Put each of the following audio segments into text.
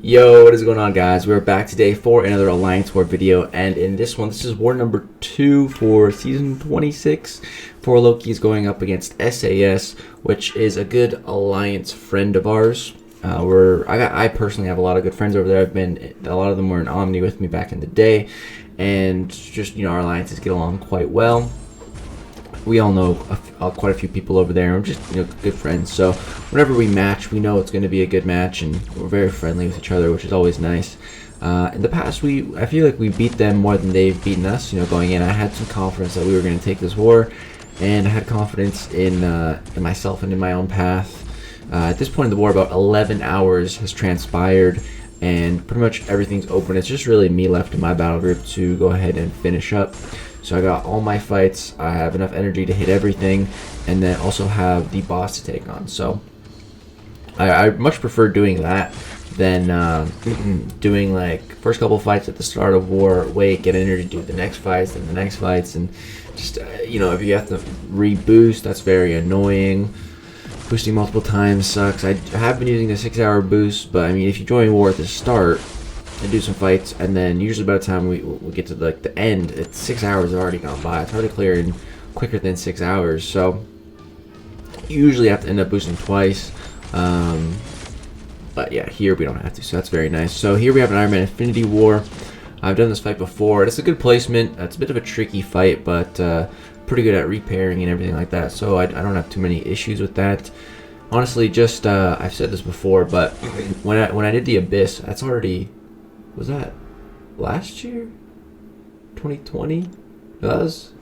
Yo, what is going on, guys? We're back today for another Alliance War video, and in this one, this is war number 2 for season 26. For Loki is going up against SAS, which is a good Alliance friend of ours. I personally have a lot of good friends over there. A lot of them were in Omni with me back in the day, and just our alliances get along quite well. We all know quite a few people over there. We're just good friends. So whenever we match, we know it's going to be a good match, and we're very friendly with each other, which is always nice. In the past, I feel like we beat them more than they've beaten us. Going in, I had some confidence that we were going to take this war, and I had confidence in myself and in my own path. At this point in the war, about 11 hours has transpired, and pretty much everything's open. It's just really me left in my battle group to go ahead and finish up. So I got all my fights, I have enough energy to hit everything, and then also have the boss to take on. So I much prefer doing that than doing like first couple fights at the start of war, wait, get energy to do the next fights, and the next fights, and just if you have to reboost, that's very annoying. Boosting multiple times sucks. I have been using the 6-hour boost, but I mean, if you join war at the start and do some fights, and then usually by the time we get to like the end, it's 6 hours have already gone by. It's hard to clear in quicker than 6 hours, so you usually have to end up boosting twice. But yeah, here we don't have to, so that's very nice. So here we have an Iron Man Infinity War. I've done this fight before. It's a good placement. It's a bit of a tricky fight, but pretty good at repairing and everything like that, so I don't have too many issues with that. Honestly, just I've said this before, but when I did the Abyss, that's already, was that last year? 2020? That was,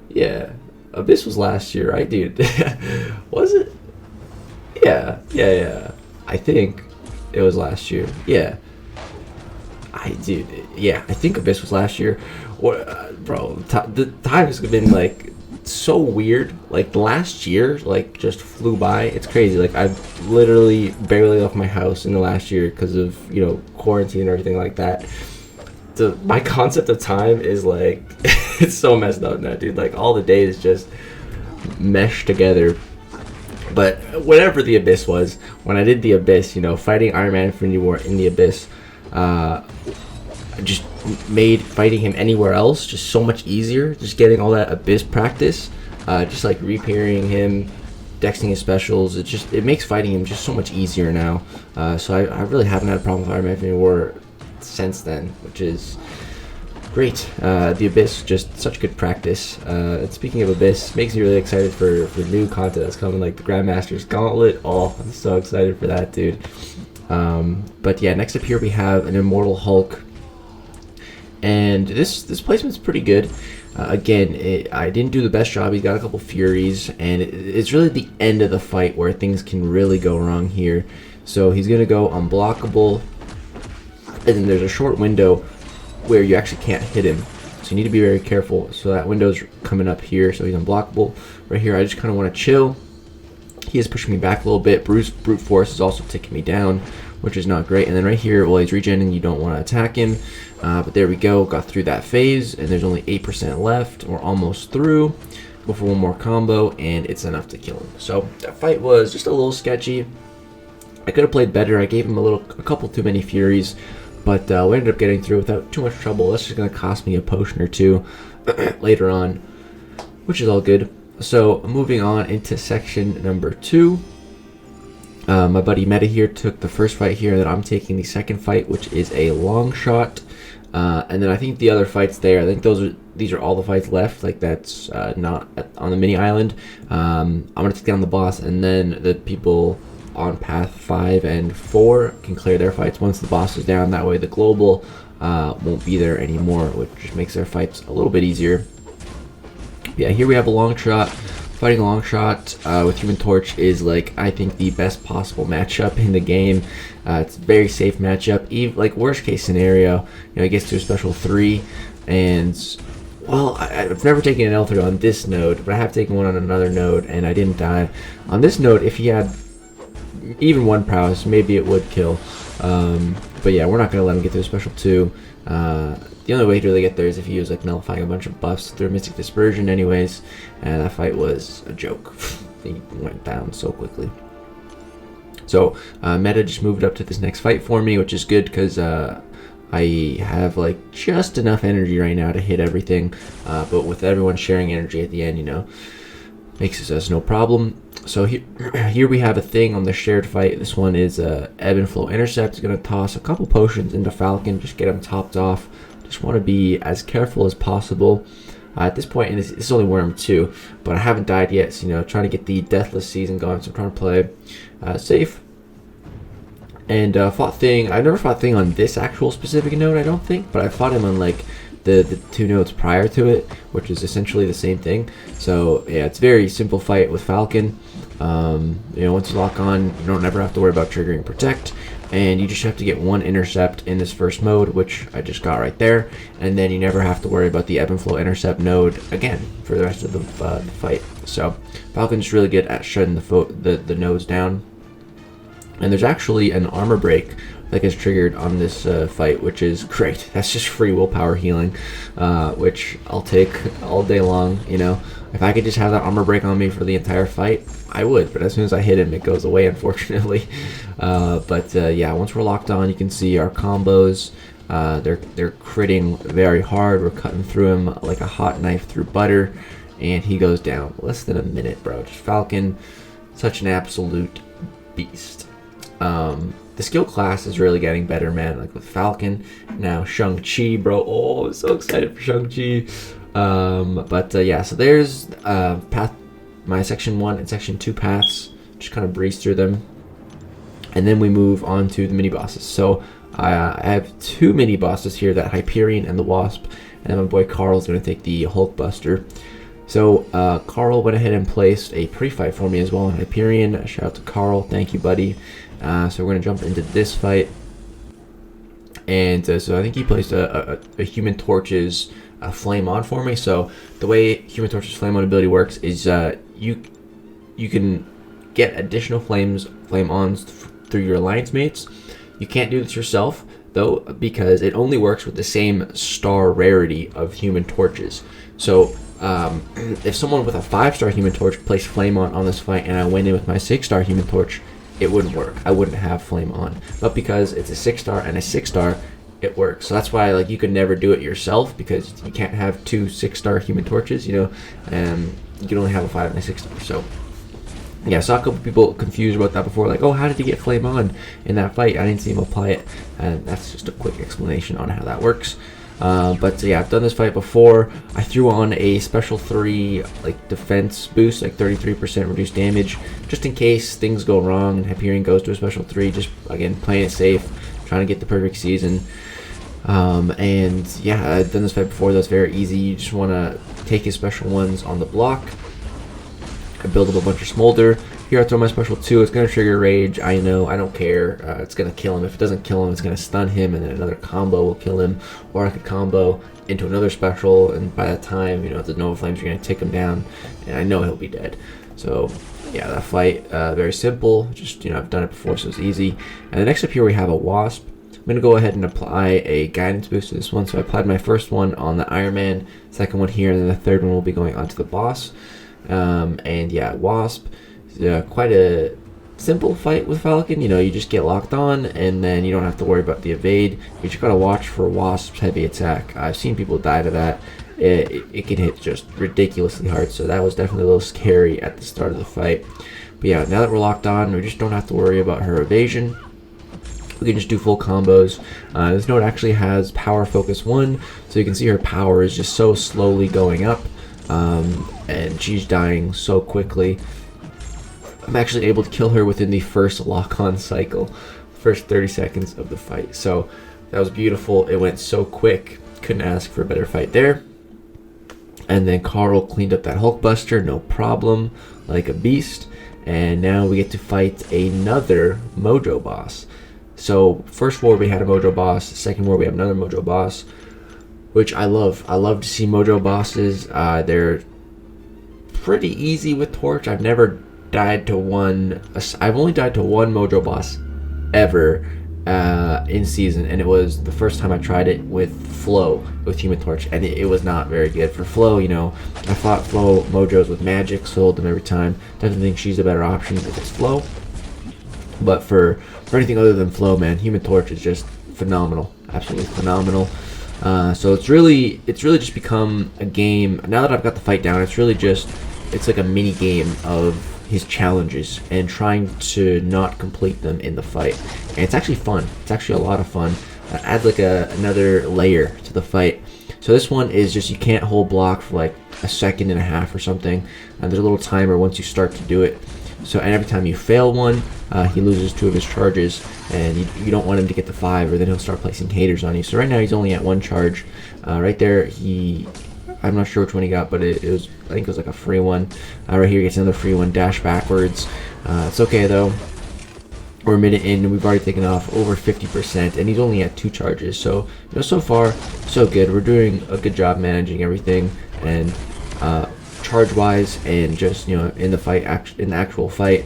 yeah, Abyss was last year, right, dude? Was it? Yeah. I think it was last year. Yeah. I think Abyss was last year. Bro, the time has been like so weird. Like the last year, like just flew by. It's crazy. Like I've literally barely left my house in the last year because of quarantine and everything like that. My concept of time is like it's so messed up now, dude. Like all the days just meshed together. But whatever the Abyss was, when I did the Abyss, fighting Iron Man Infinity War in the Abyss, just made fighting him anywhere else just so much easier. Just getting all that Abyss practice, just like repairing him, dexing his specials, it makes fighting him just so much easier now. So I really haven't had a problem with Iron Man Infinity War since then, which is great. The Abyss, just such good practice. And speaking of Abyss, makes me really excited for new content that's coming, like the Grandmaster's Gauntlet. Oh, I'm so excited for that, dude. But yeah, next up here we have an Immortal Hulk, and this placement's pretty good. Again, I didn't do the best job. He's got a couple Furies, and it's really the end of the fight where things can really go wrong here. So he's gonna go unblockable, and then there's a short window where you actually can't hit him, so you need to be very careful. So that window's coming up here, so he's unblockable. Right here, I just kind of want to chill. He is pushing me back a little bit. Brute Force is also taking me down, which is not great. And then right here, while he's regenerating, you don't want to attack him. But there we go. Got through that phase, and there's only 8% left. We're almost through. Go for one more combo, and it's enough to kill him. So that fight was just a little sketchy. I could have played better. I gave him a couple too many Furies, but we ended up getting through without too much trouble. That's just going to cost me a potion or two later on, which is all good. So moving on into section number 2, my buddy Meta here took the first fight here, and then I'm taking the second fight, which is a long shot. And then I think the other fights there, I think these are all the fights left. Like that's not on the mini island. I'm gonna take down the boss, and then the people on path 5 and 4 can clear their fights once the boss is down. That way the global won't be there anymore, which just makes their fights a little bit easier. Yeah, here we have a long shot. Fighting a long shot with Human Torch is, like, I think the best possible matchup in the game. It's a very safe matchup. Even like worst case scenario, he gets to a special 3, and well, I've never taken an L3 on this node, but I have taken one on another node, and I didn't die. On this node, if he had even 1 prowess, maybe it would kill. But yeah, we're not gonna let him get to a special 2. The only way to really get there is if he was like nullifying a bunch of buffs through Mystic Dispersion anyways, and that fight was a joke. He went down so quickly. So Meta just moved up to this next fight for me, which is good because I have like just enough energy right now to hit everything, but with everyone sharing energy at the end, you know, makes us no problem. So here we have a thing on the shared fight. This one is Ebb and Flow Intercept. Is going to toss a couple potions into Falcon, just get him topped off. Just want to be as careful as possible. At this point, and this is only Worm 2, but I haven't died yet, so, you know, trying to get the Deathless season going, so I'm trying to play safe. And fought Thing. I've never fought Thing on this actual specific node, I don't think, but I fought him on like the 2 nodes prior to it, which is essentially the same thing. So yeah, it's a very simple fight with Falcon. You know, once you lock on, you don't ever have to worry about triggering Protect, and you just have to get 1 intercept in this first mode, which I just got right there, and then you never have to worry about the Ebb and Flow Intercept node again for the rest of the fight. So Falcon's really good at shutting the nodes down. And there's actually an armor break that gets triggered on this fight, which is great. That's just free willpower healing, which I'll take all day long. You know, if I could just have that armor break on me for the entire fight, I would. But as soon as I hit him, it goes away, unfortunately. Yeah, once we're locked on, you can see our combos. They're critting very hard. We're cutting through him like a hot knife through butter, and he goes down less than a minute, bro. Just Falcon, such an absolute beast. The skill class is really getting better, man. Like with Falcon, now Shang-Chi, bro. Oh, I'm so excited for Shang-Chi. Yeah, so there's my section 1 and section 2 paths. Just kind of breeze through them, and then we move on to the mini bosses. So I have 2 mini bosses here, that Hyperion and the Wasp, and then my boy Carl's going to take the Hulkbuster. So Carl went ahead and placed a pre-fight for me as well on Hyperion. Shout out to Carl, thank you, buddy. So we're going to jump into this fight. And so I think he placed a Human Torch's Flame On for me. So the way Human Torch's Flame On ability works is you can get additional Flame Ons through your alliance mates. You can't do this yourself, though, because it only works with the same star rarity of Human Torches. So if someone with a 5-star Human Torch placed Flame On this fight, and I went in with my 6-star Human Torch, it wouldn't work. I wouldn't have Flame On. But because it's a 6-star and a 6-star, it works. So that's why, like, you could never do it yourself, because you can't have 2 6-star Human Torches, you know, and you can only have a 5 and a 6-star. So yeah, I saw a couple people confused about that before, like, oh, how did he get Flame On in that fight? I didn't see him apply it, and that's just a quick explanation on how that works. Yeah, I've done this fight before. I threw on a special 3 like defense boost, like 33% reduced damage, just in case things go wrong and Hyperion goes to a special 3. Just again playing it safe, trying to get the perfect season. And yeah, I've done this fight before. That's very easy. You just want to take his special ones on the block. I build up a bunch of Smolder. Here I throw my special 2. It's going to trigger Rage. I know. I don't care. It's going to kill him. If it doesn't kill him, it's going to stun him, and then another combo will kill him. Or I could combo into another special, and by that time, you know, the Nova Flames are going to take him down, and I know he'll be dead. So yeah, that fight, very simple. Just, you know, I've done it before, so it's easy. And the next up here we have a Wasp. I'm going to go ahead and apply a guidance boost to this one. So I applied my first one on the Iron Man, second one here, and then the third one will be going onto the boss. And yeah, Wasp. Quite a simple fight with Falcon. You know, you just get locked on, and then you don't have to worry about the evade. You just gotta watch for Wasp's heavy attack. I've seen people die to that. It can hit just ridiculously hard, so that was definitely a little scary at the start of the fight. But yeah, now that we're locked on, we just don't have to worry about her evasion. We can just do full combos. This node actually has Power Focus 1, so you can see her power is just so slowly going up, and she's dying so quickly. I'm actually able to kill her within the first lock-on cycle, first 30 seconds of the fight. So that was beautiful. It went so quick. Couldn't ask for a better fight there. And then Carl cleaned up that Hulkbuster, no problem, like a beast. And now we get to fight another Mojo boss. So first war we had a Mojo boss. Second war we have another Mojo boss, which I love. I love to see Mojo bosses. They're pretty easy with Torch. I've never died to one. I've only died to one Mojo boss ever in season, and it was the first time I tried it with Flo, with Human Torch, and it was not very good. For Flo, you know, I fought Flo Mojos with magic, sold them every time. Definitely think she's a better option if it's Flo. But for anything other than flow, man, Human Torch is just phenomenal, absolutely phenomenal. So it's really just become a game. Now that I've got the fight down, it's like a mini game of his challenges and trying to not complete them in the fight. And it's actually fun. It's actually a lot of fun. Adds like another layer to the fight. So this one is just you can't hold block for like a second and a half or something. And there's a little timer once you start to do it. So and every time you fail one, he loses 2 of his charges, and you don't want him to get to 5, or then he'll start placing haters on you. So right now he's only at 1 charge. Right there, I'm not sure which one he got, but I think it was like a free one. Right here he gets another free one, dash backwards. It's okay though. We're a minute in and we've already taken off over 50%, and he's only at 2 charges. So so far so good. We're doing a good job managing everything, and charge wise and just in the actual fight,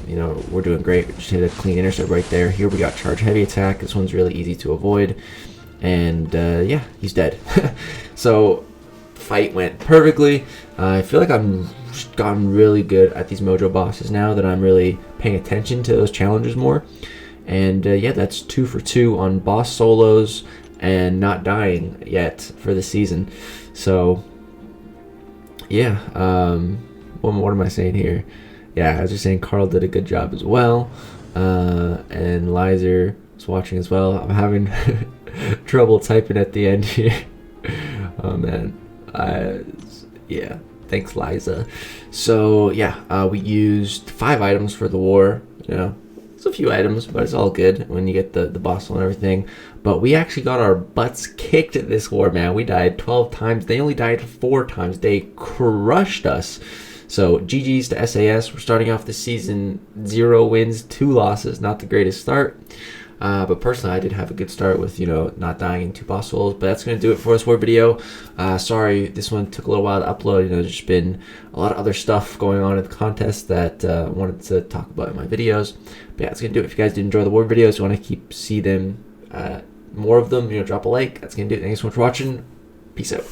we're doing great. We just hit a clean intercept right there. Here we got charge heavy attack. This one's really easy to avoid, and yeah, he's dead. So the fight went perfectly. I feel like I'm just gotten really good at these Mojo bosses now that I'm really paying attention to those challenges more. And yeah, that's 2 for 2 on boss solos and not dying yet for the season. So yeah, what am I saying here? Yeah, I was just saying Carl did a good job as well, and Lizer was watching as well. I'm having trouble typing at the end here. Oh man, yeah, thanks Liza. So yeah, we used 5 items for the war. It's a few items, but it's all good when you get the boss and everything. But we actually got our butts kicked at this war, man. We died 12 times. They only died 4 times. They crushed us. So GG's to SAS. We're starting off the season 0 wins, 2 losses. Not the greatest start. But personally, I did have a good start with, not dying in 2 boss solos. But that's going to do it for this war video. Sorry, this one took a little while to upload. There's just been a lot of other stuff going on in the contest that I wanted to talk about in my videos. But yeah, that's going to do it. If you guys did enjoy the war videos, you want to see them, more of them, drop a like. That's going to do it. Thanks so much for watching. Peace out.